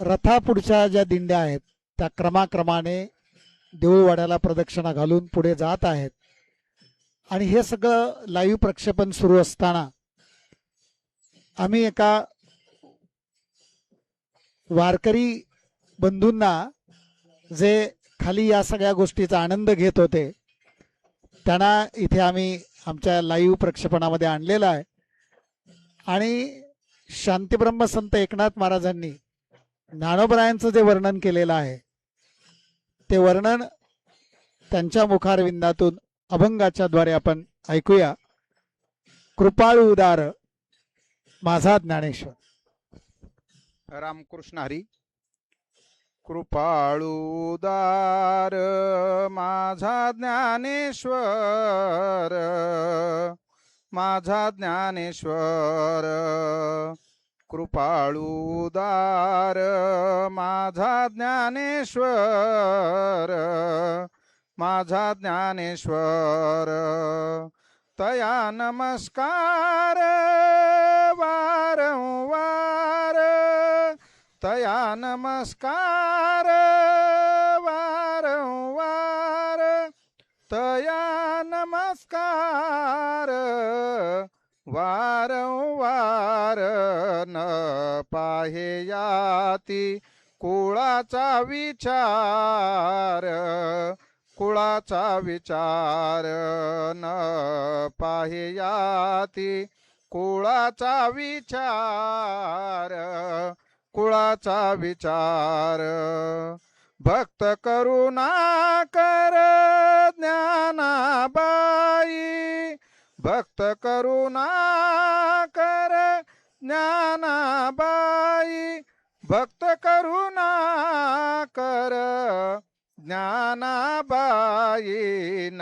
रथापुढच्या ज्या दिंड्या आहेत त्या क्रमाक्रमाने देऊळवाड्याला प्रदक्षिणा घालून पुढे जात आहेत आणि हे सगळं लाईव्ह प्रक्षेपण सुरू असताना आम्ही एका वारकरी बंधूंना जे खाली या सगळ्या गोष्टीचा आनंद घेत होते त्यांना इथे आम्ही आमच्या लाईव्ह प्रक्षेपणामध्ये आणलेलं आहे आणि शांतीब्रह्म संत एकनाथ महाराजांनी ज्ञानोबरायांचं जे वर्णन केलेलं आहे ते वर्णन त्यांच्या मुखारविंदातून अभंगाच्या द्वारे आपण ऐकूया. कृपाळू उदार माझा ज्ञानेश्वर. रामकृष्ण हरी. कृपाळू उदार माझा ज्ञानेश्वर, माझा ज्ञानेश्वर. कृपाळू उदार माझा ज्ञानेश्वर, माझा ज्ञानेश्वर. तया नमस्कार वारंवार, तया नमस्कार वारंवार, तया नमस्कार वारंवार. न पाहे याती कुळाचा विचार, कुळाचा विचार. न पाहे याती कुळाचा विचार, कुळाचा विचार. भक्त करुणा कर ज्ञानाबाई, भक्त करुणा कर ज्ञानाबाई, भक्त करुणा कर ज्ञानाबाई. न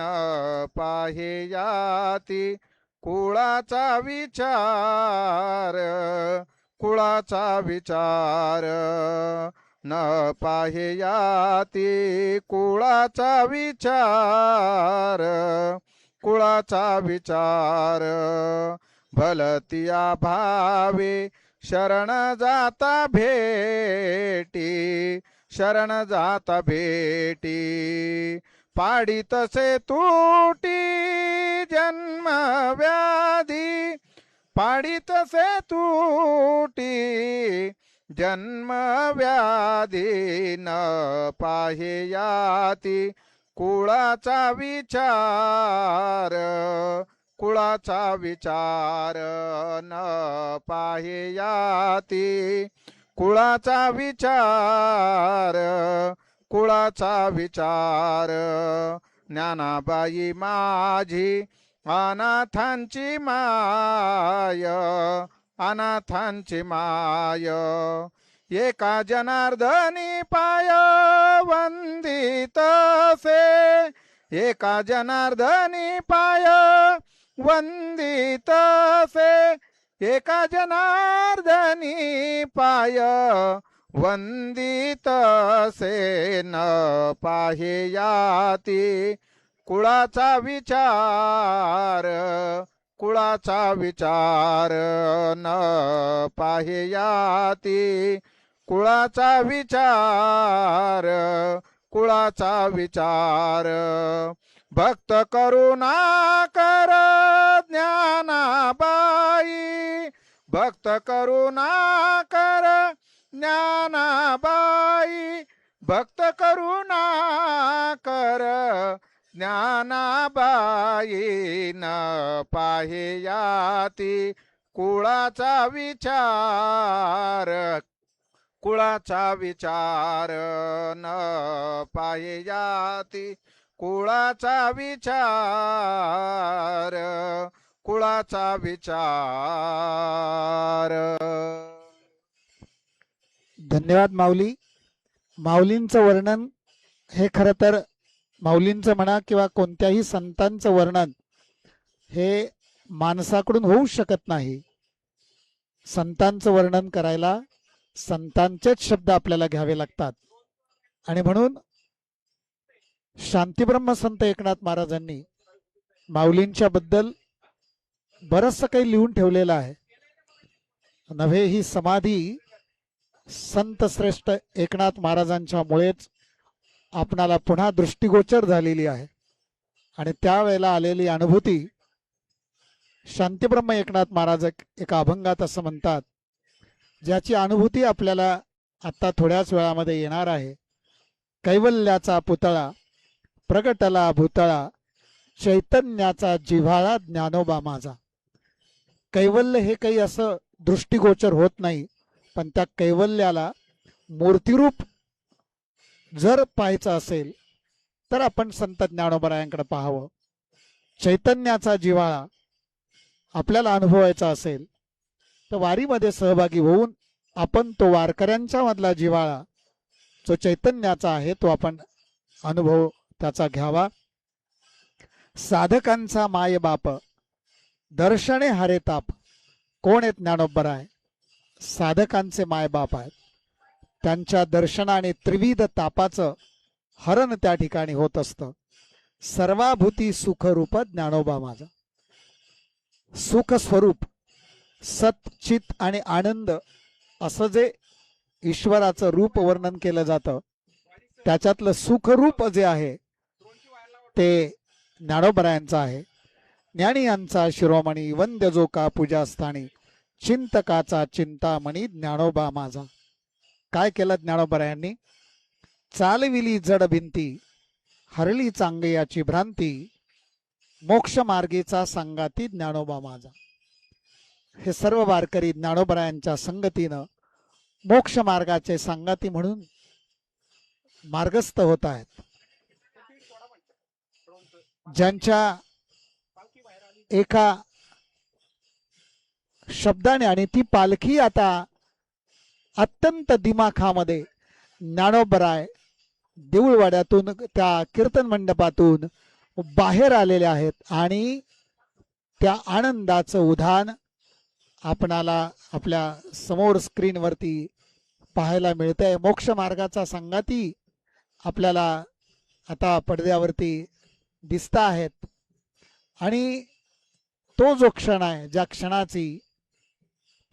पाहे याती कुळाचा विचार, कुळाचा विचार. न पाहे याती कुळाचा विचार, कुळाचा विचार. भलतिया भावे शरण जाता भेटी, शरण जाता भेटी. पाडी तसे तुटी जन्म व्याधी, पाडी तसे तुटी जन्म व्याधी. न पाहे याती कुळाचा विचार, कुळाचा विचार. न पाहे याती कुळाचा विचार, कुळाचा विचार. ज्ञानाबाई माझी अनाथांची माय, अनाथांची माय. एका जनार्दनी पाय वंदितसे, एका जनार्दनी पाय वंदितसे, एका जनार्दनी पाय वंदितसे. न पाहे याती कुळाचा विचार, कुळाचा विचार. न पाहे याती कुळाचा विचार, कुळाचा विचार. भक्त करुणा कर ज्ञानाबाई, भक्त करुणा कर ज्ञानाबाई, भक्त करुणा कर ज्ञानाबाई. न पाहे याती कुळाचा विचार, कुळाचा विचार. न पाहे याती कुळाचा विचार, कुळाचा विचार. धन्यवाद माऊली. माऊलींचं वर्णन हे खरं तर माऊलींचं म्हणा किंवा कोणत्याही संतांचं वर्णन हे माणसाकडून होऊ शकत नाही. संतांचं वर्णन करायला संतांचेच शब्द आपल्याला घ्यावे लागतात आणि म्हणून शांतीब्रह्म संत एकनाथ महाराजांनी माऊलींच्या बद्दल बरंचसं काही लिहून ठेवलेलं आहे. नव्हे ही समाधी संत श्रेष्ठ एकनाथ महाराजांच्या मुळेच आपणाला पुन्हा दृष्टिगोचर झालेली आहे आणि त्यावेळेला आलेली अनुभूती शांतीब्रह्म एकनाथ महाराज एका अभंगात असं म्हणतात, ज्याची अनुभूती आपल्याला आता थोड्याच वेळामध्ये येणार आहे. कैवल्याचा पुतळा प्रगटला भूतळा, चैतन्याचा जिव्हाळा ज्ञानोबा माझा. कैवल्य हे काही असं दृष्टिगोचर होत नाही, पण त्या कैवल्याला मूर्तिरूप जर पाहायचं असेल तर आपण संत ज्ञानोबरायांकडे पाहावं. चैतन्याचा जिव्हाळा आपल्याला अनुभवायचा असेल तर वारीमध्ये सहभागी होऊन आपण तो वारकऱ्यांच्या मधला जिव्हाळा जो चैतन्याचा आहे तो आपण अनुभव त्याचा घ्यावा. साधकांचा माय बाप दर्शने हरे ताप. कोण आहेत ज्ञानोबराय? साधकांचे माय बाप आहेत. त्यांच्या दर्शनाने त्रिविध तापाचं हरण त्या ठिकाणी होत असतं. सर्वाभूती सुखरूप ज्ञानोबा माझा. सुख स्वरूप सत चित आणि आनंद असं जे ईश्वराचं रूप वर्णन केलं जातं त्याच्यातलं सुखरूप जे आहे ते ज्ञानोबरायांचं आहे. ज्ञानी यांचा शिरोमणी वंद्य जो का पूजा स्थानी, चिंतकाचा चिंतामणी ज्ञानोबा माझा. काय केलं ज्ञानोबरायांनी? चालविली जड भिंती, हरली चांगयाची भ्रांती, मोक्ष मार्गेचा संगाती ज्ञानोबा माझा. हे सर्व वारकरी ज्ञानोबरायांच्या संगतीनं मोक्ष मार्गाचे संगाती म्हणून मार्गस्थ होत आहेत. ज्यांच्या एका शब्दाने आणि ती पालखी आता अत्यंत दिमाखामध्ये ज्ञानोबराय देऊळवाड्यातून त्या कीर्तन मंडपातून बाहेर आलेले आहेत आणि त्या आनंदाचं उधाण आपणाला आपल्या समोर स्क्रीनवरती पाहायला मिळतंय. मोक्ष मार्गाचा संगाती आपल्याला आता पडद्यावरती दिसत आहेत आणि तो जो क्षण आहे ज्या क्षणाची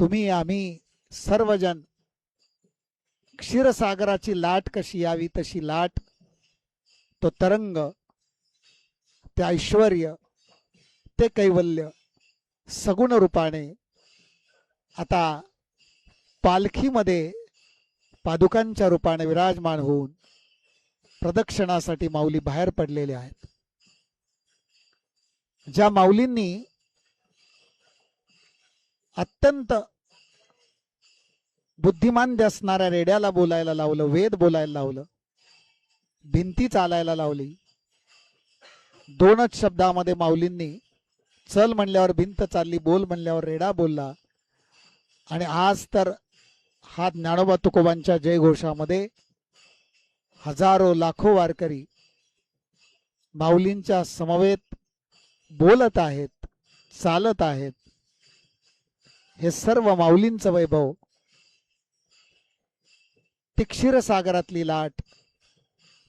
तुम्ही आम्ही सर्वजण क्षीरसागराची लाट कशी यावी तशी लाट, तो तरंग, ते ऐश्वर्य, ते कैवल्य सगुण रूपाने आता पालखीमध्ये पादुकांच्या रूपाने विराजमान होऊन प्रदक्षिणासाठी माऊली बाहेर पडलेले आहेत. ज्या माऊलींनी अत्यंत बुद्धिमान असणाऱ्या रेड्याला बोलायला लावलं, वेद बोलायला लावलं, भिंती चालायला लावली. दोनच शब्दामध्ये माऊलींनी चल म्हणल्यावर भिंत चालली, बोल म्हणल्यावर रेडा बोलला. आणि आज तर हा ज्ञानोबा तुकोबांच्या जयघोषामध्ये हजारो लाखो वारकरी माऊलींच्या समवेत बोलत आहेत, चालत आहेत. हे सर्व माऊलींचं वैभव, ती क्षीरसागरातली लाट,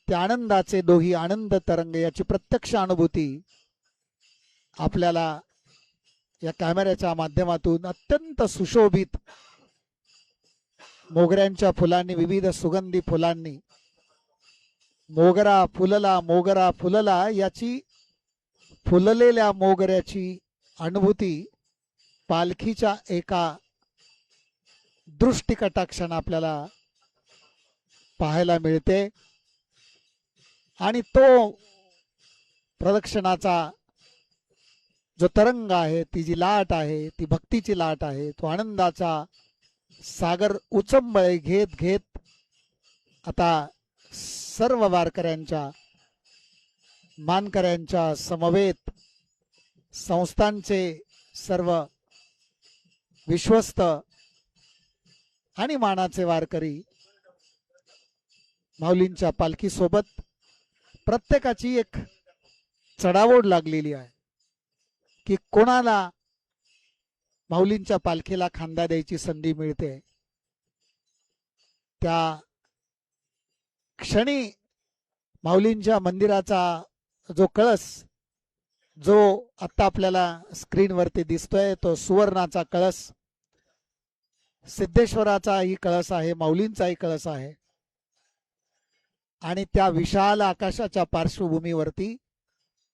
ते आनंदाचे दोही आनंद तरंग याची प्रत्यक्ष अनुभूती आपल्याला या कॅमेऱ्याच्या माध्यमातून अत्यंत सुशोभित मोगऱ्यांच्या फुलांनी, विविध सुगंधी फुलांनी, मोगरा फुलला मोगरा फुलला याची फुललेल्या मोगऱ्याची अनुभूती पालखीच्या एका दृष्टिकटाक्षाने आपल्याला पाहायला मिळते. आणि तो प्रदक्षिणाचा जो तरंग आहे, ती जी लाट आहे, ती भक्तीची लाट आहे, तो आनंदाचा सागर उचंबळे घेत घेत आता सर्व वारकऱ्यांच्या, मानकऱ्यांच्या समवेत संस्थांचे सर्व विश्वस्त आणि मानाचे वारकरी माऊलींच्या पालखी सोबत प्रत्येकाची एक चढाओढ लागलेली आहे की कोणाला माऊलींच्या पालखीला खांदा द्यायची संधी मिळते. त्या क्षणी माऊलींच्या मंदिराचा जो कळस, जो आता आपल्याला स्क्रीनवरती दिसतोय, तो सुवर्णाचा कळस सिद्धेश्वराचाही कळस आहे, माऊलींचाही कळस आहे. आणि त्या विशाल आकाशाच्या पार्श्वभूमीवरती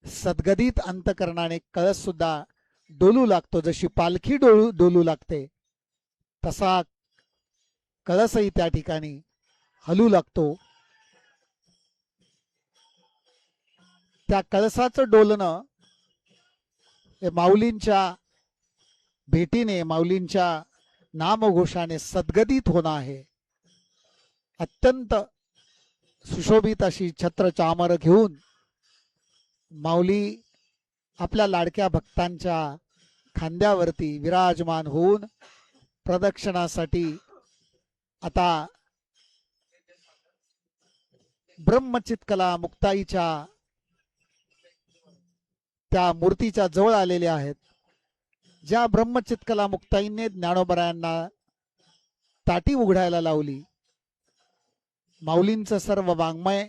सद्गदित अंतकरणाने कळस सुद्धा डोलू लागतो. जशी पालखी डोलू लागते तसा कळसही त्या ठिकाणी हलू लागतो. त्या कळसाचं डोलणं हे माऊलींच्या भेटीने, माऊलींच्या नामघोषाने सद्गदित होणं आहे. अत्यंत सुशोभित अशी छत्र चामर घेऊन माऊली आपल्या लाडक्या भक्तांच्या खांद्यावरती विराजमान होऊन प्रदक्षिणासाठी आता ब्रह्मचित्कला मुक्ताईच्या त्या मूर्तीच्या जवळ आलेले आहेत. ज्या ब्रह्मचित्कला मुक्ताईने ज्ञानोबरायांना ताटी उघडायला लावली, माऊलींचं सर्व वाङ्मय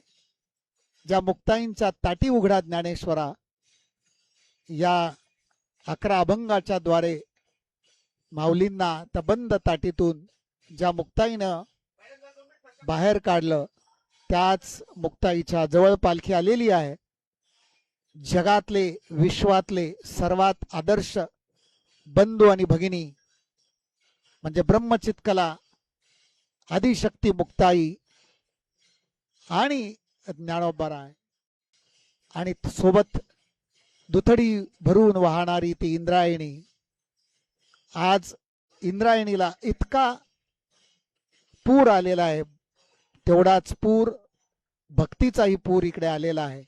ज्या मुक्ताईंच्या ताटी उघडा ज्ञानेश्वरा या 11 अभंगाच्या द्वारे माऊलींना त्या बंद ताटीतून ज्या मुक्ताईनं बाहेर काढलं, त्याच मुक्ताईच्या जवळ पालखी आलेली आहे. जगातले, विश्वातले सर्वात आदर्श बंधू आणि भगिनी म्हणजे ब्रह्मचित्कला, आदिशक्ती मुक्ताई आणि ज्ञानोबराय, आणि सोबत दुथडी भरून वाहणारी ती इंद्रायणी. आज इंद्रायणीला इतका पूर आलेला आहे, तेवढाच पूर भक्तीचाही पूर इकडे आलेला आहे.